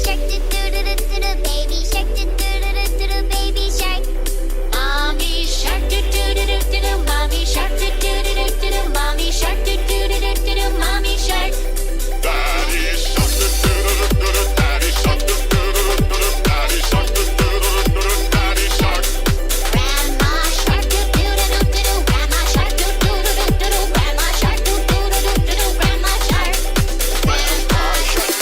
shark, do do do do do do. Baby shark, do do do do do do. Baby shark. Mommy shark, do do do do do do. Mommy shark, do do do do do do. Mommy shark, do do do do do do. Mommy shark. Daddy shark, do do do do do. Daddy shark, do do do do do. Daddy shark, do do do do do. Daddy shark. Grandma shark, do do do do do do. Grandma shark, do do do do do do. Grandma shark, do do do do do do. Grandma shark. Grandpa shark.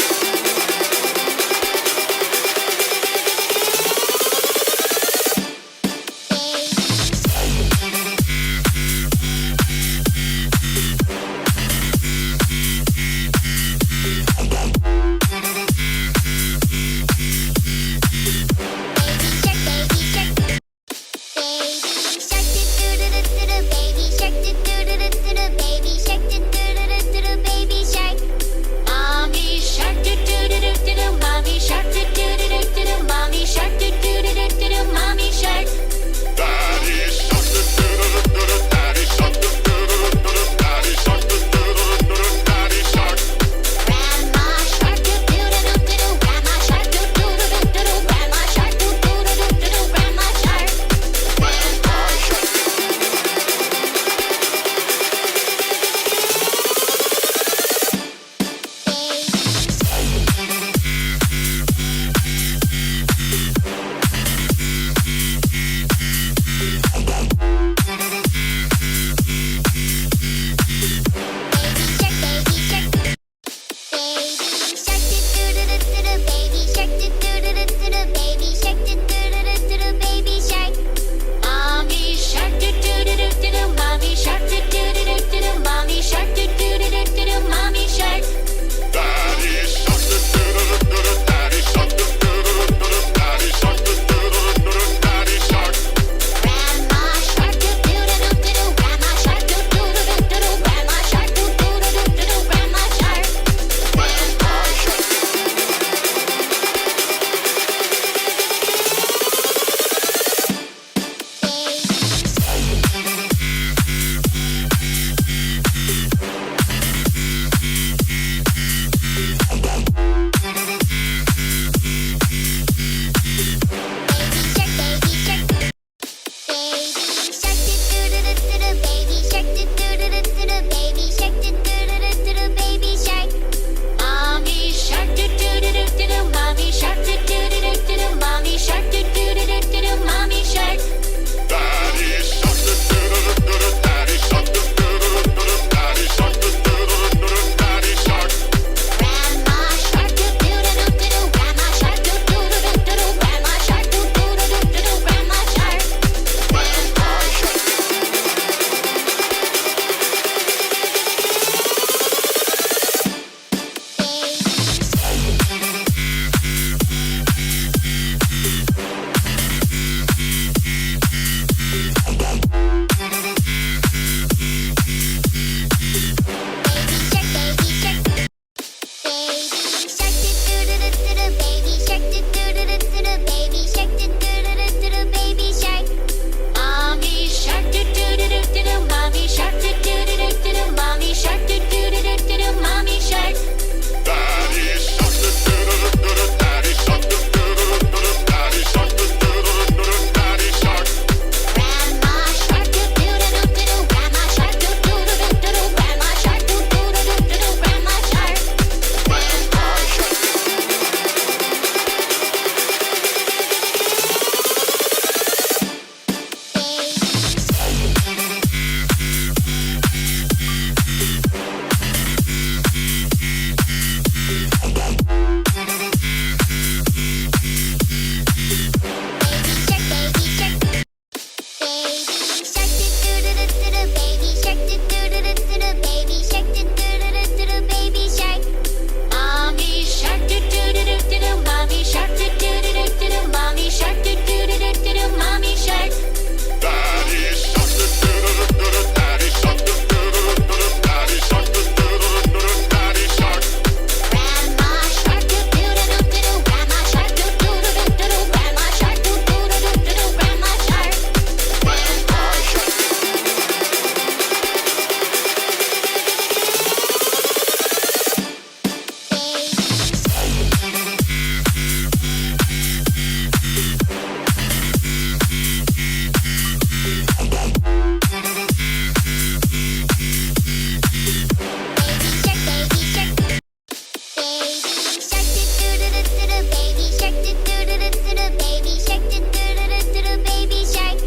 do do do do do do baby shark.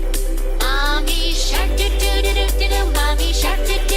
Mommy shark do do do do do do. Mommy shark do